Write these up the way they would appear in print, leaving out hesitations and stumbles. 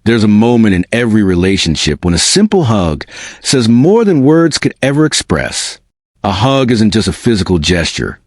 There's a moment in every relationship when a simple hug says more than words could ever express. A hug isn't just a physical gesture.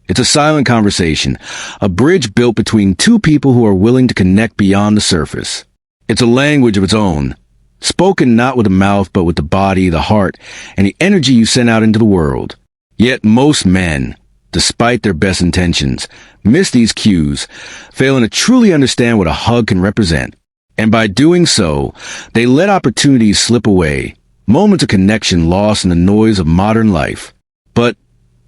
It's a silent conversation, a bridge built between two people who are willing to connect beyond the surface. It's a language of its own, spoken not with the mouth but with the body, the heart, and the energy you send out into the world. Yet most men, despite their best intentions, miss these cues, failing to truly understand what a hug can represent. And by doing so, they let opportunities slip away, moments of connection lost in the noise of modern life. But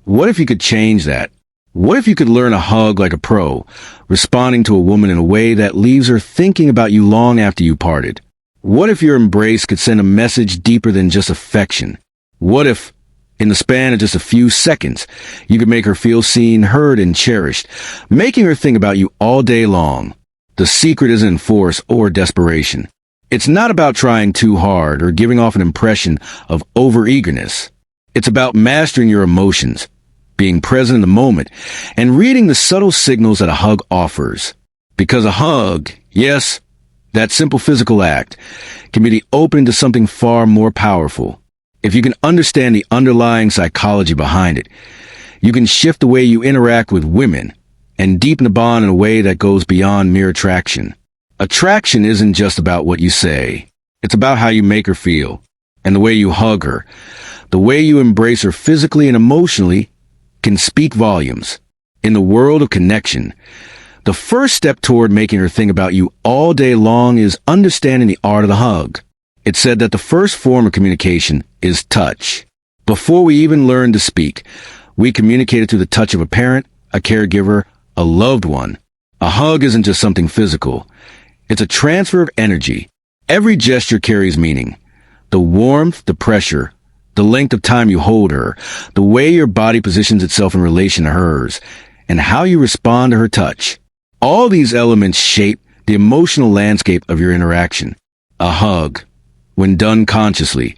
what if you could change that? What if you could learn a hug like a pro, responding to a woman in a way that leaves her thinking about you long after you parted? What if your embrace could send a message deeper than just affection? What if, in the span of just a few seconds, you could make her feel seen, heard, and cherished, making her think about you all day long? The secret isn't in force or desperation. It's not about trying too hard or giving off an impression of overeagerness. It's about mastering your emotions, being present in the moment, and reading the subtle signals that a hug offers. Because a hug, yes, that simple physical act, can be the opening to something far more powerful. If you can understand the underlying psychology behind it, you can shift the way you interact with women and deepen the bond in a way that goes beyond mere attraction. Attraction isn't just about what you say. It's about how you make her feel, and the way you hug her, the way you embrace her physically and emotionally, can speak volumes. In the world of connection, the first step toward making her think about you all day long is understanding the art of the hug. It's said that the first form of communication is touch. Before we even learn to speak, we communicated through the touch of a parent, a caregiver, a loved one. A hug isn't just something physical. It's a transfer of energy. Every gesture carries meaning. The warmth, the pressure, the length of time you hold her, the way your body positions itself in relation to hers, and how you respond to her touch. All these elements shape the emotional landscape of your interaction. A hug, when done consciously,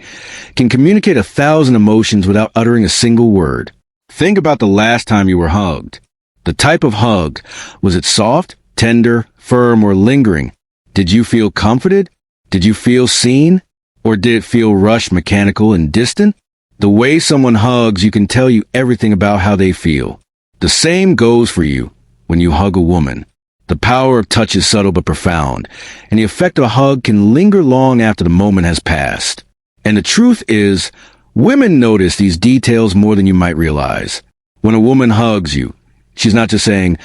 can communicate 1,000 emotions without uttering a single word. Think about the last time you were hugged. The type of hug. Was it soft, tender, firm, or lingering? Did you feel comforted? Did you feel seen? Or did it feel rushed, mechanical, and distant? The way someone hugs, you can tell you everything about how they feel. The same goes for you when you hug a woman. The power of touch is subtle but profound, and the effect of a hug can linger long after the moment has passed. And the truth is, women notice these details more than you might realize. When a woman hugs you, she's not just saying,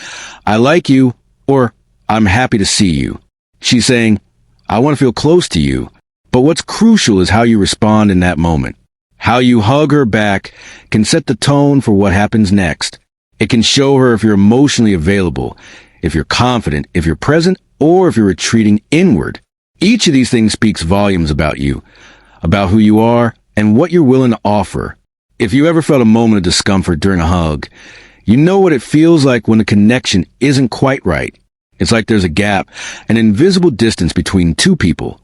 "I like you," or "I'm happy to see you." She's saying, "I want to feel close to you." But what's crucial is how you respond in that moment. How you hug her back can set the tone for what happens next. It can show her if you're emotionally available, if you're confident, if you're present, or if you're retreating inward. Each of these things speaks volumes about you, about who you are, and what you're willing to offer. If you ever felt a moment of discomfort during a hug, you know what it feels like when the connection isn't quite right. It's like there's a gap, an invisible distance between two people,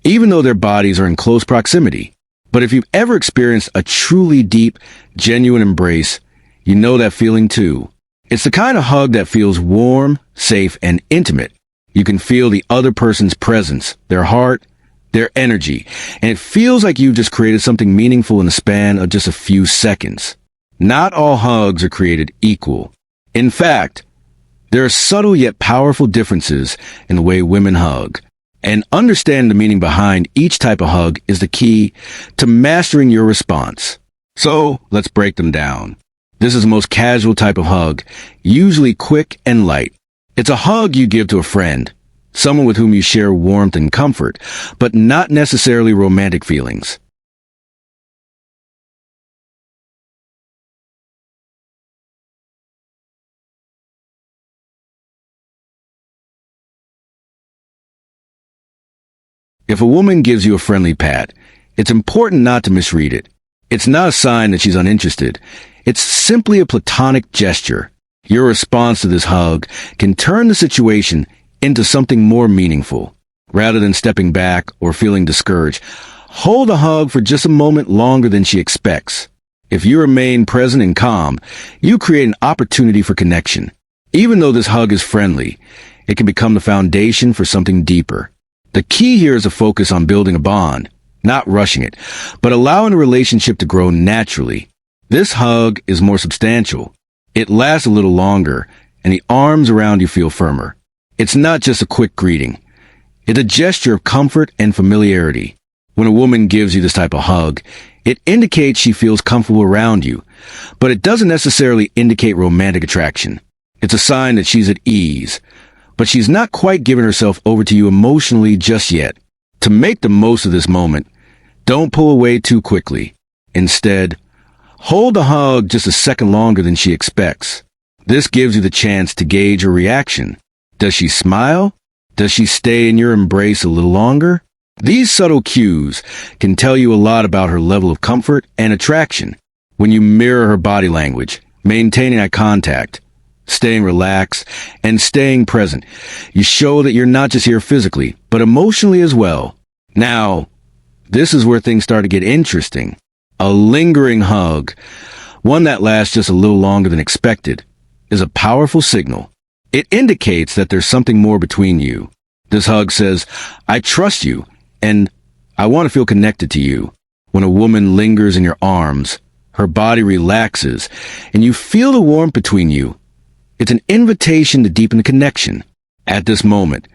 even though their bodies are in close proximity. But if you've ever experienced a truly deep, genuine embrace, you know that feeling too. It's the kind of hug that feels warm, safe, and intimate. You can feel the other person's presence, their heart, their energy, and it feels like you've just created something meaningful in the span of just a few seconds. Not all hugs are created equal. In fact, there are subtle yet powerful differences in the way women hug. And understanding the meaning behind each type of hug is the key to mastering your response. So, let's break them down. This is the most casual type of hug, usually quick and light. It's a hug you give to a friend, someone with whom you share warmth and comfort, but not necessarily romantic feelings. If a woman gives you a friendly pat, it's important not to misread it. It's not a sign that she's uninterested. It's simply a platonic gesture. Your response to this hug can turn the situation into something more meaningful. Rather than stepping back or feeling discouraged, hold a hug for just a moment longer than she expects. If you remain present and calm, you create an opportunity for connection. Even though this hug is friendly, it can become the foundation for something deeper. The key here is to focus on building a bond, not rushing it, but allowing the relationship to grow naturally. This hug is more substantial. It lasts a little longer, and the arms around you feel firmer. It's not just a quick greeting. It's a gesture of comfort and familiarity. When a woman gives you this type of hug, it indicates she feels comfortable around you, but it doesn't necessarily indicate romantic attraction. It's a sign that she's at ease, but she's not quite given herself over to you emotionally just yet. To make the most of this moment, don't pull away too quickly. Instead, hold the hug just a second longer than she expects. This gives you the chance to gauge her reaction. Does she smile? Does she stay in your embrace a little longer? These subtle cues can tell you a lot about her level of comfort and attraction. When you mirror her body language, maintaining eye contact, staying relaxed, and staying present, you show that you're not just here physically, but emotionally as well. Now, this is where things start to get interesting. A lingering hug, one that lasts just a little longer than expected, is a powerful signal. It indicates that there's something more between you. This hug says, I trust you, and I want to feel connected to you. When a woman lingers in your arms, her body relaxes, and you feel the warmth between you. It's an invitation to deepen the connection. At this moment,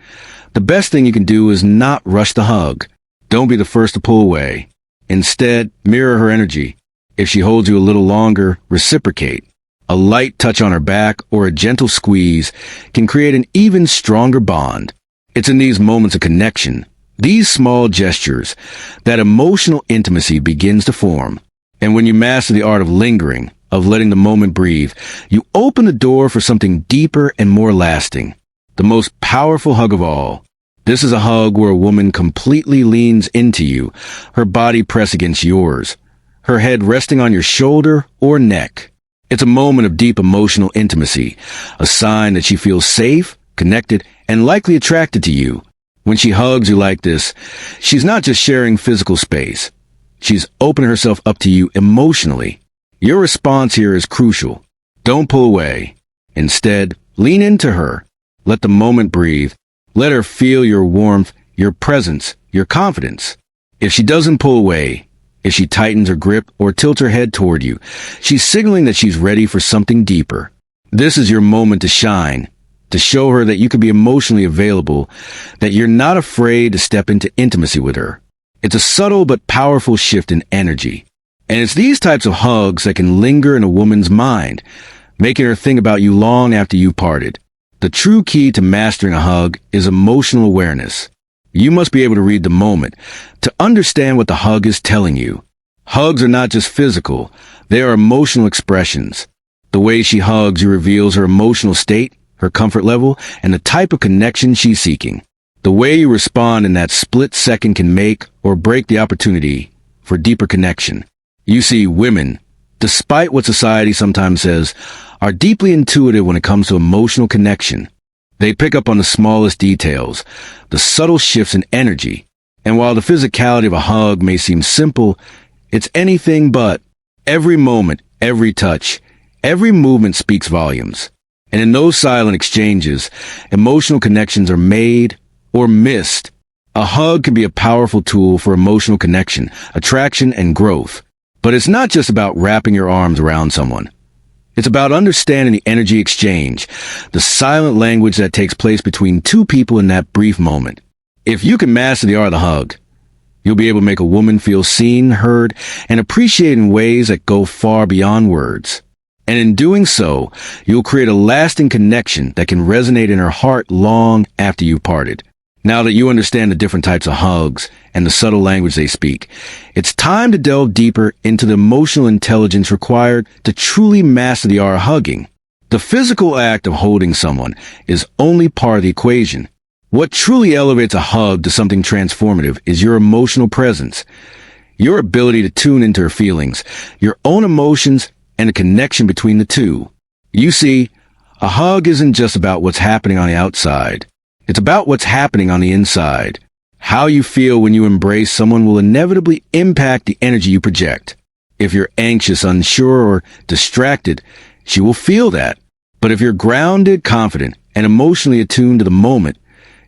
the best thing you can do is not rush the hug. Don't be the first to pull away. Instead, mirror her energy. If she holds you a little longer, reciprocate. A light touch on her back or a gentle squeeze can create an even stronger bond. It's in these moments of connection, these small gestures, that emotional intimacy begins to form. And when you master the art of lingering, of letting the moment breathe, you open the door for something deeper and more lasting. The most powerful hug of all. This is a hug where a woman completely leans into you, her body pressed against yours, her head resting on your shoulder or neck. It's a moment of deep emotional intimacy, a sign that she feels safe, connected, and likely attracted to you. When she hugs you like this, she's not just sharing physical space. She's opening herself up to you emotionally. Your response here is crucial. Don't pull away. Instead, lean into her. Let the moment breathe. Let her feel your warmth, your presence, your confidence. If she doesn't pull away, if she tightens her grip or tilts her head toward you, she's signaling that she's ready for something deeper. This is your moment to shine, to show her that you can be emotionally available, that you're not afraid to step into intimacy with her. It's a subtle but powerful shift in energy. And it's these types of hugs that can linger in a woman's mind, making her think about you long after you parted. The true key to mastering a hug is emotional awareness. You must be able to read the moment, to understand what the hug is telling you. Hugs are not just physical, they are emotional expressions. The way she hugs you reveals her emotional state, her comfort level, and the type of connection she's seeking. The way you respond in that split second can make or break the opportunity for deeper connection. You see, women, despite what society sometimes says, are deeply intuitive when it comes to emotional connection. They pick up on the smallest details, the subtle shifts in energy. And while the physicality of a hug may seem simple, it's anything but. Every moment, every touch, every movement speaks volumes. And in those silent exchanges, emotional connections are made or missed. A hug can be a powerful tool for emotional connection, attraction, and growth. But it's not just about wrapping your arms around someone. It's about understanding the energy exchange, the silent language that takes place between two people in that brief moment. If you can master the art of the hug, you'll be able to make a woman feel seen, heard, and appreciated in ways that go far beyond words. And in doing so, you'll create a lasting connection that can resonate in her heart long after you've parted. Now that you understand the different types of hugs and the subtle language they speak, it's time to delve deeper into the emotional intelligence required to truly master the art of hugging. The physical act of holding someone is only part of the equation. What truly elevates a hug to something transformative is your emotional presence, your ability to tune into her feelings, your own emotions, and a connection between the two. You see, a hug isn't just about what's happening on the outside. It's about what's happening on the inside. How you feel when you embrace someone will inevitably impact the energy you project. If you're anxious, unsure, or distracted, she will feel that. But if you're grounded, confident, and emotionally attuned to the moment,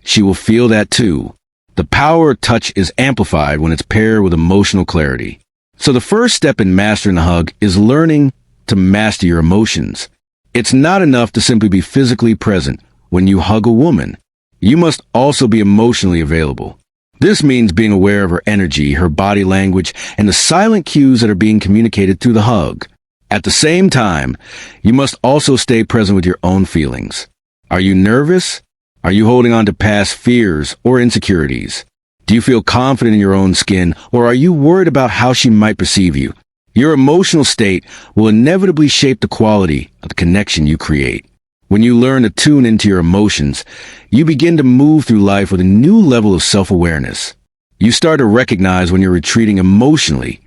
she will feel that too. The power of touch is amplified when it's paired with emotional clarity. So the first step in mastering the hug is learning to master your emotions. It's not enough to simply be physically present when you hug a woman. You must also be emotionally available. This means being aware of her energy, her body language, and the silent cues that are being communicated through the hug. At the same time, you must also stay present with your own feelings. Are you nervous? Are you holding on to past fears or insecurities? Do you feel confident in your own skin, or are you worried about how she might perceive you? Your emotional state will inevitably shape the quality of the connection you create. When you learn to tune into your emotions, you begin to move through life with a new level of self-awareness. You start to recognize when you're retreating emotionally,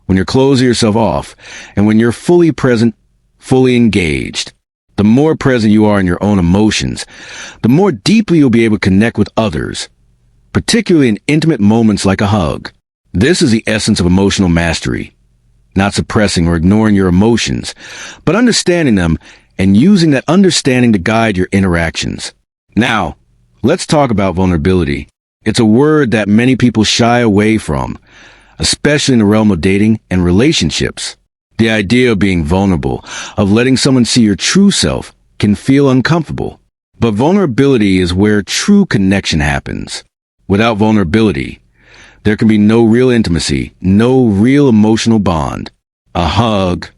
when you're closing yourself off, and when you're fully present, fully engaged. The more present you are in your own emotions, the more deeply you'll be able to connect with others, particularly in intimate moments like a hug. This is the essence of emotional mastery. Not suppressing or ignoring your emotions, but understanding them and using that understanding to guide your interactions. Now, let's talk about vulnerability. It's a word that many people shy away from, especially in the realm of dating and relationships. The idea of being vulnerable, of letting someone see your true self, can feel uncomfortable. But vulnerability is where true connection happens. Without vulnerability, there can be no real intimacy, no real emotional bond. A hug,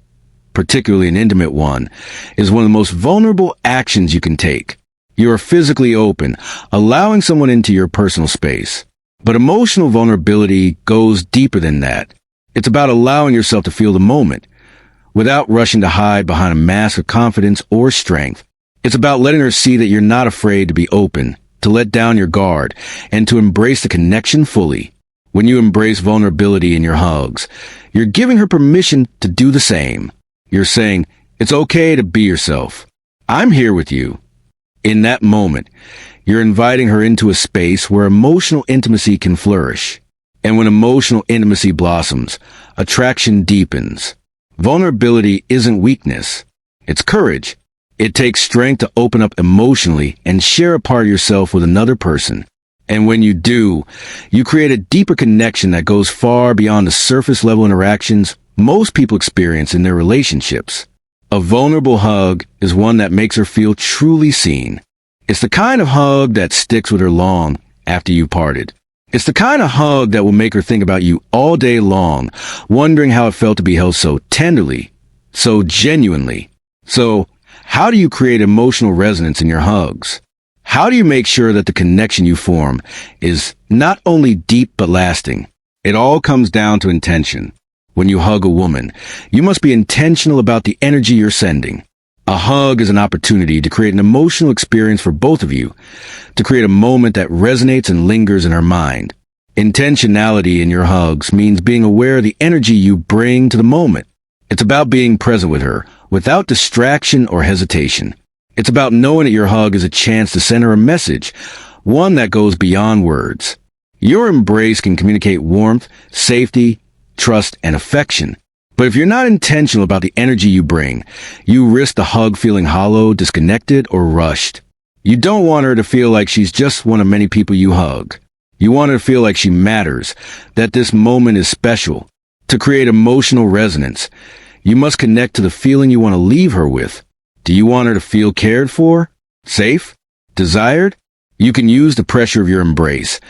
particularly an intimate one, is one of the most vulnerable actions you can take. You are physically open, allowing someone into your personal space. But emotional vulnerability goes deeper than that. It's about allowing yourself to feel the moment, without rushing to hide behind a mask of confidence or strength. It's about letting her see that you're not afraid to be open, to let down your guard, and to embrace the connection fully. When you embrace vulnerability in your hugs, you're giving her permission to do the same. You're saying, it's okay to be yourself. I'm here with you. In that moment, you're inviting her into a space where emotional intimacy can flourish. And when emotional intimacy blossoms, attraction deepens. Vulnerability isn't weakness. It's courage. It takes strength to open up emotionally and share a part of yourself with another person. And when you do, you create a deeper connection that goes far beyond the surface level interactions most people experience in their relationships. A vulnerable hug is one that makes her feel truly seen. It's the kind of hug that sticks with her long after you parted. It's the kind of hug that will make her think about you all day long, wondering how it felt to be held so tenderly, so genuinely. So, how do you create emotional resonance in your hugs? How do you make sure that the connection you form is not only deep but lasting? It all comes down to intention. When you hug a woman, you must be intentional about the energy you're sending. A hug is an opportunity to create an emotional experience for both of you, to create a moment that resonates and lingers in her mind. Intentionality in your hugs means being aware of the energy you bring to the moment. It's about being present with her, without distraction or hesitation. It's about knowing that your hug is a chance to send her a message, one that goes beyond words. Your embrace can communicate warmth, safety, trust, and affection. But if you're not intentional about the energy you bring, you risk the hug feeling hollow, disconnected, or rushed. You don't want her to feel like she's just one of many people you hug. You want her to feel like she matters, that this moment is special. To create emotional resonance, you must connect to the feeling you want to leave her with. Do you want her to feel cared for? Safe? Desired? You can use the pressure of your embrace,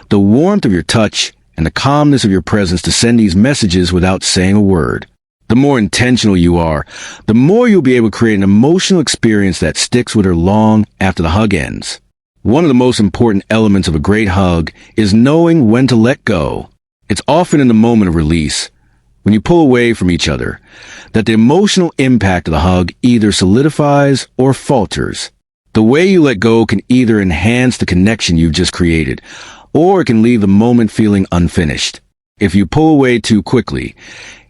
the warmth of your touch, and the calmness of your presence to send these messages without saying a word. The more intentional you are, the more you'll be able to create an emotional experience that sticks with her long after the hug ends. One of the most important elements of a great hug is knowing when to let go. It's often in the moment of release, when you pull away from each other, that the emotional impact of the hug either solidifies or falters. The way you let go can either enhance the connection you've just created, or it can leave the moment feeling unfinished. If you pull away too quickly,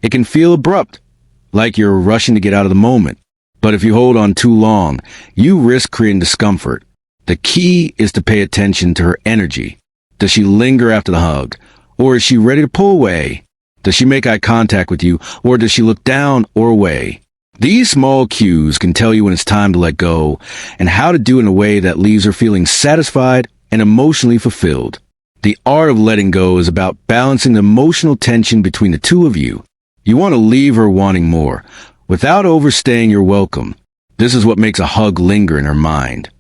it can feel abrupt, like you're rushing to get out of the moment. But if you hold on too long, you risk creating discomfort. The key is to pay attention to her energy. Does she linger after the hug? Or is she ready to pull away? Does she make eye contact with you, or does she look down or away? These small cues can tell you when it's time to let go, and how to do it in a way that leaves her feeling satisfied and emotionally fulfilled. The art of letting go is about balancing the emotional tension between the two of you. You want to leave her wanting more, without overstaying your welcome. This is what makes a hug linger in her mind.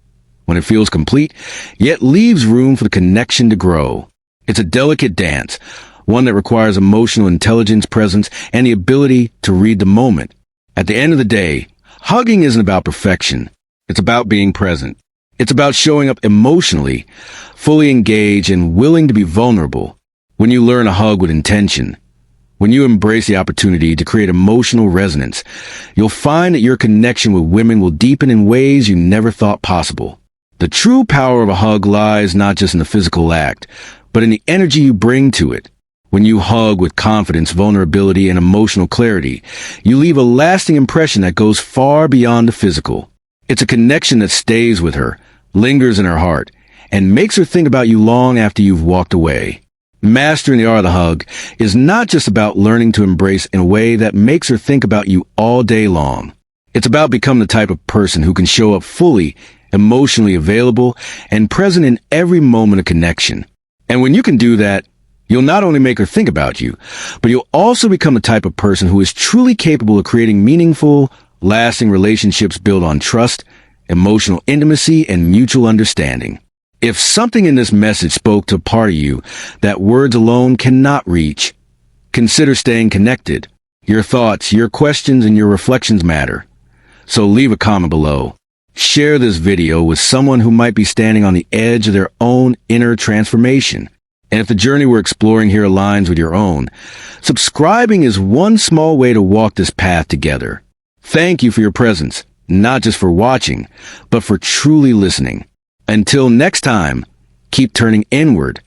When it feels complete, yet leaves room for the connection to grow. It's a delicate dance, one that requires emotional intelligence, presence, and the ability to read the moment. At the end of the day, hugging isn't about perfection. It's about being present. It's about showing up emotionally, fully engaged and willing to be vulnerable. When you learn to hug with intention, when you embrace the opportunity to create emotional resonance, you'll find that your connection with women will deepen in ways you never thought possible. The true power of a hug lies not just in the physical act, but in the energy you bring to it. When you hug with confidence, vulnerability, and emotional clarity, you leave a lasting impression that goes far beyond the physical. It's a connection that stays with her, lingers in her heart, and makes her think about you long after you've walked away. Mastering the art of the hug is not just about learning to embrace in a way that makes her think about you all day long. It's about becoming the type of person who can show up fully, emotionally available, and present in every moment of connection. And when you can do that, you'll not only make her think about you, but you'll also become the type of person who is truly capable of creating meaningful, lasting relationships built on trust, emotional intimacy, and mutual understanding. If something in this message spoke to a part of you that words alone cannot reach, consider staying connected. Your thoughts, your questions, and your reflections matter. So leave a comment below. Share this video with someone who might be standing on the edge of their own inner transformation. And if the journey we're exploring here aligns with your own, subscribing is one small way to walk this path together. Thank you for your presence, not just for watching, but for truly listening. Until next time, keep turning inward